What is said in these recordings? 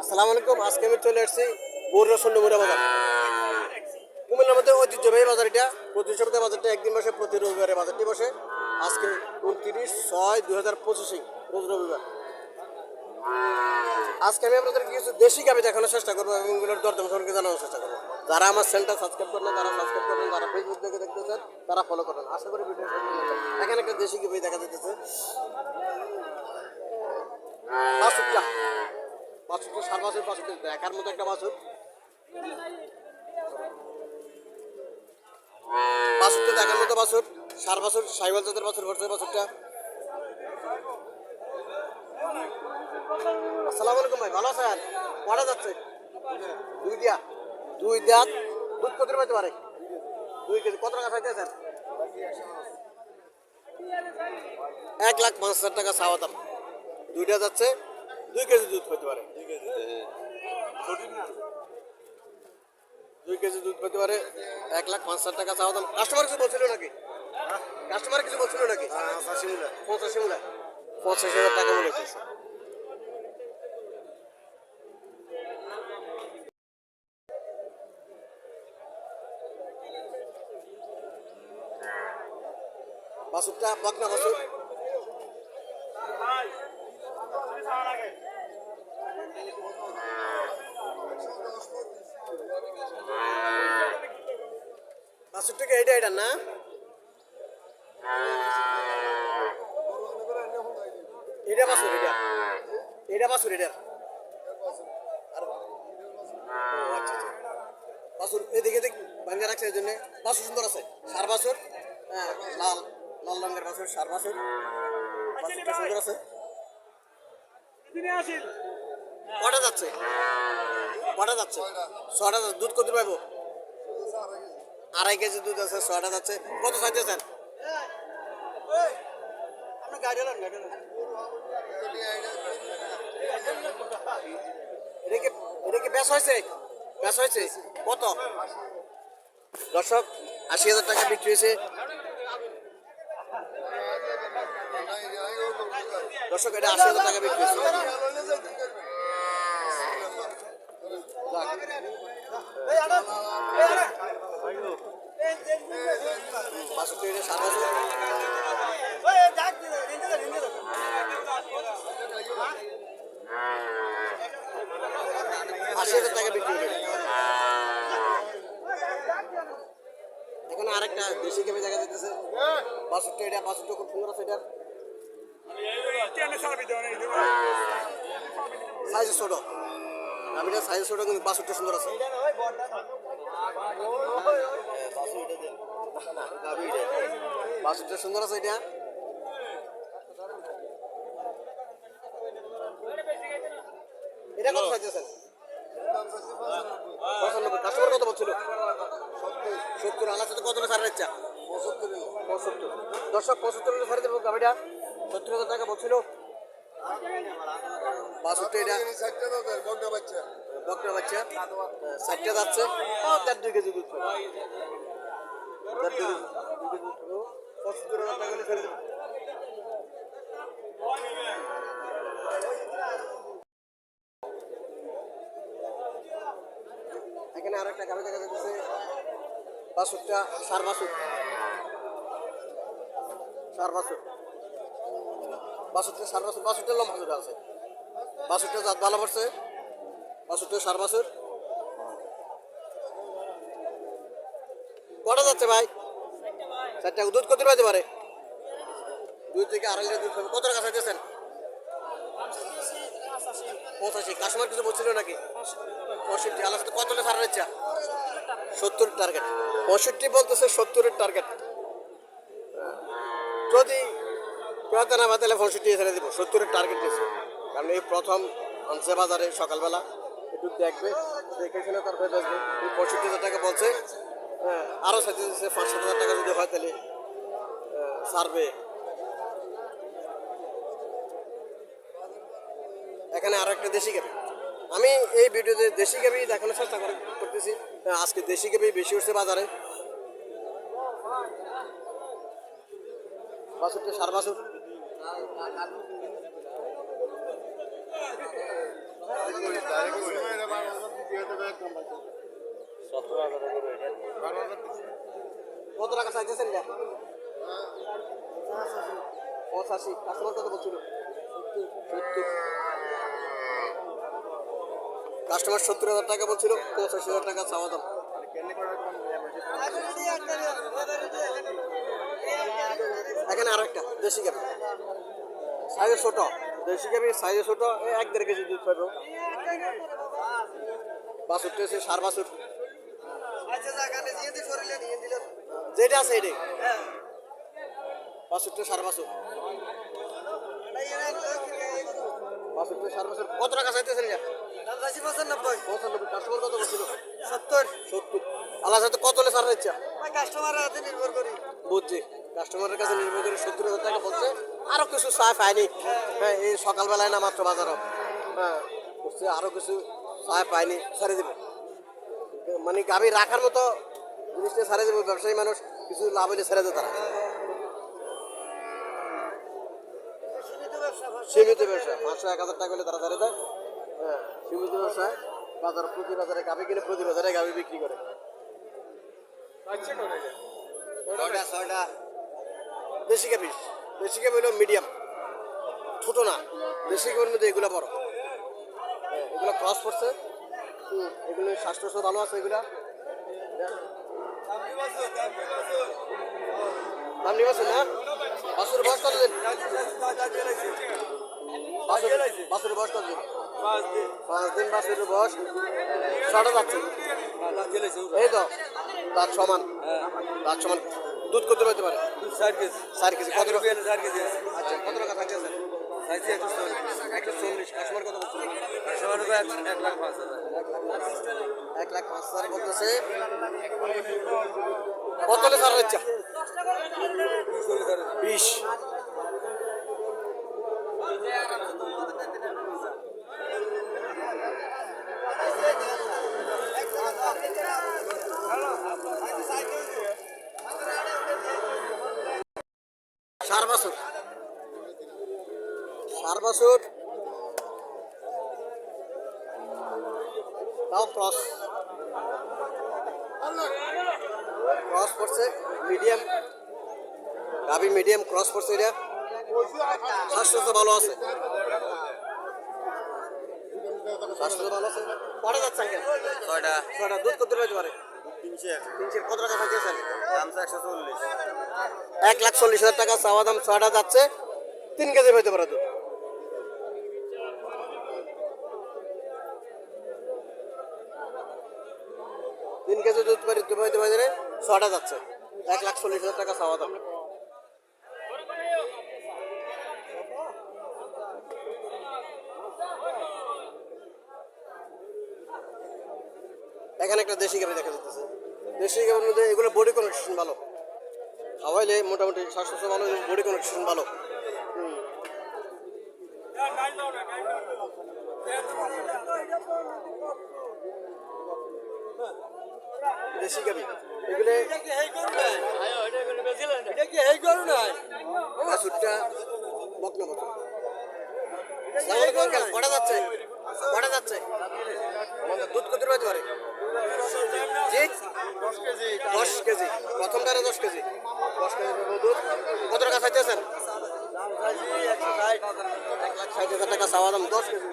আসসালামু আলাইকুম। আজকে আমি চলে আসছি বগুড়া সন্ধ্যমুড়া বাজার। কুমিল্লার মধ্যে ঐতিহ্যবাহী বাজার এটা। প্রতি সপ্তাহে বাজারটা একদিন বসে, প্রতি রবিবারে বাজারটি বসে। আজকে 29/6/2025 রোজ রবিবার। আজকে আমি আপনাদের কিছু দেশি গাভি দেখানোর চেষ্টা করবো এবং এগুলোর দরদাম সম্পর্কে জানানোর চেষ্টা করবো। যারা আমার চ্যানেলটা সাবস্ক্রাইব করেন তারা সাবস্ক্রাইব করবেন, যারা ফেসবুক থেকে দেখতেছেন তারা ফলো করবেন। আশা করি ভিডিও এখানে একটা দেশি গাভি দেখা যেতেছে। বাছুরটা সার বাছুর, বাছুরটা দেখার মতো একটা বাছুর। বাছুরটা দেখার মতো বাছুর, সার বাছুর, সাইওয়াল জাতের বাছুর ভরছে বাছুরটা। আসসালামু আলাইকুম ভাই, ভালো আছেন? কটা যাচ্ছে? দুই দাঁত। দুধ কত পাইতে পারে? 2 কেজি। কত টাকা চাইতেছেন? 1,05,000 টাকা চাওয়া দাম। দুইটা যাচ্ছে, 2 কেজি দুধ পেতে পারে। 2 কেজি দুধ পেতে পারে, 1,05,000 টাকা চাওয়া দাম। কাস্টমার কিছু বলছিল নাকি? কাস্টমার কিছু বলছিল নাকি? 85,000 টাকা মূল্য হচ্ছে। বাছুরটা বকনা বাছুর। বাছুরটাকে এটা না, এটা বাছুর, এটা বাছুর, এটা বাছুর এদিকে দেখ ভাঙ্গা রাখছে। এই জন্য বাছুর সুন্দর আছে। সার বাছুর, হ্যাঁ, লাল লাল রঙের বাছুর, সার বাছুর। বাছুরটা সুন্দর আছে। কটা যাচ্ছে? 6টা যাচ্ছে। দুধ কত পাইবো? 2.5 কেজি দুধ আছে। 6টা যাচ্ছে। কত চাইতেছেন? এটা কি বেশ হয়েছে? কত? দর্শক, 80,000 টাকা বিক্রি হয়েছে। দর্শক, এটা 80,000 টাকা বিক্রি হয়েছে। বাছুরটা এটা সার বাছুর। 80,000 টাকা বিক্রি হয়েছে। এখানে আরেকটা দেশি গাভি দেখা যাচ্ছে। বাছুরটা খুব সুন্দর আছে। এটার সাইজ ছোট, গাভিটার সাইজ ছোট, কিন্তু বাছুরটা সুন্দর আছে। বাছুরটা সুন্দর আছে। এটা কত চাইতেছেন? 95। কাস্টমার কত বলছিল? 70। আলাদা তো কত ছাড় ইচ্ছা? 75। দর্শক, 75 ছাড়ে দেবো গাভিটা। 70,000 টাকা বলছিল। বাছুরটা এটা বকনা বাচ্চা। 60টা যাচ্ছে। 2 কেজি দুধ পাবে। 75,000 টাকা হলে ছেড়ে দেবো। এখানে আরেকটা গাভি দেখা যাচ্ছে। বাছুরটা সার বাছুর। বাছুরটা লম্বা জোড়া আছে। বাছুরটা জাত ভালো পড়ছে। বাছুরটা সার বাছুর। কটা যাচ্ছে ভাই? 4টা। দুধ কত পাইতে পারে? 2 থেকে 2.5 লিটার দুধ পাবে। কত টাকা চাইতেছেন? 85। কাস্টমার কিছু বলছিল নাকি? 65। আলাদা তো কত ছাড়ার ইচ্ছা? 70 টার্গেট। 65 বলতেছে, 70 টার্গেট। যদি ক্রেতা না বাতালে 65 ছেড়ে দিব। 70 টার্গেট দিয়েছে। কারণ এই প্রথম আনছে বাজারে সকালবেলা, একটু দেখবে, দেখে শুনে তারপরে দেখবে। 65,000 টাকা বলছে। হ্যাঁ, আরও সাথে 5-7,000 টাকা যদি হয় তাহলে ছাড়বে। এখানে আরো একটা দেশি গাভি। আমি এই ভিডিওতে দেশি গাভি দেখানোর চেষ্টা করতেছি। আজকে দেশি গাভি বেশি উঠছে বাজারে। বাছুরটা সার বাছুর। কত টাকা চাইতেছেন না? 85। কাস্টমার কত বলছিল? 70। কাস্টমার 70,000 টাকা বলছিল, 85,000 টাকা চাওয়া দাম। এখানে আরো একটা দেশি গাভি, সাইজে ছোট, দেশি গাভি সাইজে ছোট, 1-1.5 কেজি দুধ পাইব। বাছুরটা হচ্ছে সার বাছুর, যেটা আছে এটাই বাছুরটা সার বাছুর। বাছুরটা সার বাছুর। কত টাকা চাইতেছেন এটা? 95। কাস্টমার কত বলছিল? 70। আল্লাহ সাথে কত হলে ছাড় দিচ্ছে? কাস্টমারের হাতে নির্ভর করি। বুঝছি, কাস্টমারের কাছে নির্ভর করে 70,000 টাকা বলছে। আরো কিছু চা পায়নি, হ্যাঁ এই সকালবেলায় না মাত্র বাজারও, হ্যাঁ বুঝছে আরো কিছু চা পায়নি, ছাড়ে দেবে। মানে গাভী রাখার মতো জিনিসটা ছাড়ে দেবে, ব্যবসায়ী মানুষ কিছু লাভ হইলে ছেড়ে দেয় তারা। সীমিত ব্যবসা 500-1000 টাকা হলে তারা ছেড়ে দেয়। হ্যাঁ সীমিত ব্যবসায় বাজার, প্রতি বাজারে গাভী কিনে প্রতি বাজারে গাভী বিক্রি করে। দেশি গাভী, দেশি গাভী হলো মিডিয়াম, ছোট না। দেশি গাভীর মধ্যে এগুলো বড়, এগুলো ক্রস করছে। এগুলো স্বাস্থ্য ভালো আছে। এগুলা দাম নিবাস না? বাছুর বয়স কতদিন? বাছুর বয়স কতদিন? 5 দিন বাছুরের বয়স। 6টা যাচ্ছে, এই তো দাঁত সমান, দাঁত সমান। দুধ কত পেতে পারে? 4 কেজি। কত টাকা? আচ্ছা, কত টাকা থাকতেছে? 140। কাস্টমার কত বলছিল? 1,05,000 বলতেছে। কত হলে ছাড়ার ইচ্ছা? 20। সার বাছুর, সার বাছুর তাও ক্রস, ক্রস পড়ছে মিডিয়াম গাভী, মিডিয়াম ক্রস পড়ছে। এটা স্বাস্থ্য তো ভালো আছে, স্বাস্থ্য তো ভালো আছে। কটা যাচ্ছে আঙ্কেল? 6টা। দুধ কত পেতে পারে? 300। কত টাকা থাকতেছেন? 1,40,000 টাকা চাওয়া দাম। 6টা যাচ্ছে, 3 কেজি পেতে পারে দুধ। তিন কেজি দুধ পাইতে পারে। 6টা যাচ্ছে, 1,40,000 টাকা চাওয়া দাম। এখানে একটা দেশি গাভী দেখা যাচ্ছে। দেশি গাভীর মধ্যে এগুলো বডি কন্ডিশন ভালো, খাওয়াইলে মোটামুটি স্বাস্থ্য ভালো, বডি কন্ডিশন ভালো। দেশি গাভী এগুলো বাছুরটা বকনা বাছুর। কটা যাচ্ছে? কটা যাচ্ছে? দুধ কত পেতে পারে? জি 10 কেজি। প্রথমটারে 10 কেজি। 10 কেজি দুধ। কত টাকা চাইতেছেন? 1,60,000 টাকা চাওয়া দাম। 10 কেজি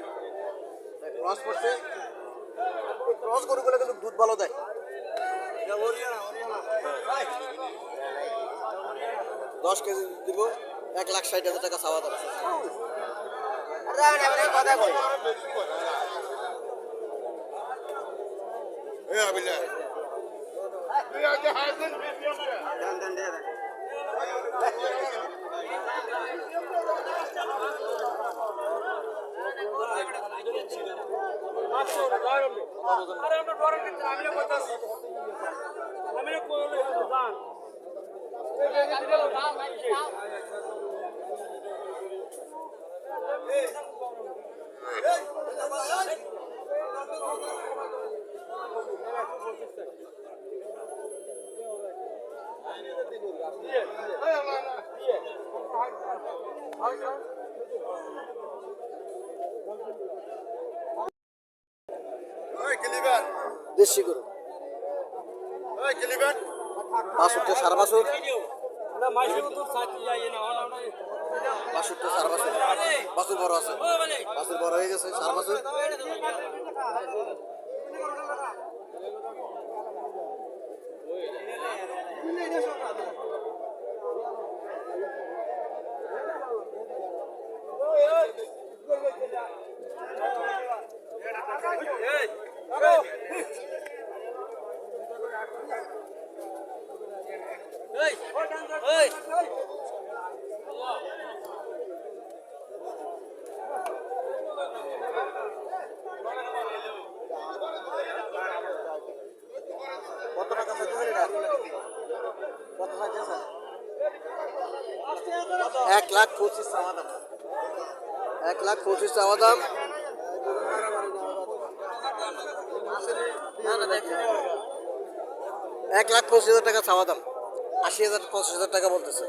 ক্রস পড়ছে। ক্রস গরুগুলো কিন্তু দুধ ভালো দেয়। 10 কেজি দিব, 1,60,000 টাকা চাওয়া দাম। কথা কই দেশি গরু বাছুরটা সারা বাছুর বাছুরটা সারা বাছুর বাছুর বড় আছে বাছুর বড় হয়ে গেছে সারা বাছুর কত টাকা চাইতেছেন এটা কত চাইতেছেন 1,25,000 চাওয়া দাম 1,25,000 চাওয়া দাম 1,25,000 টাকা চাওয়া দাম 80,000 85,000 টাকা বলতেছে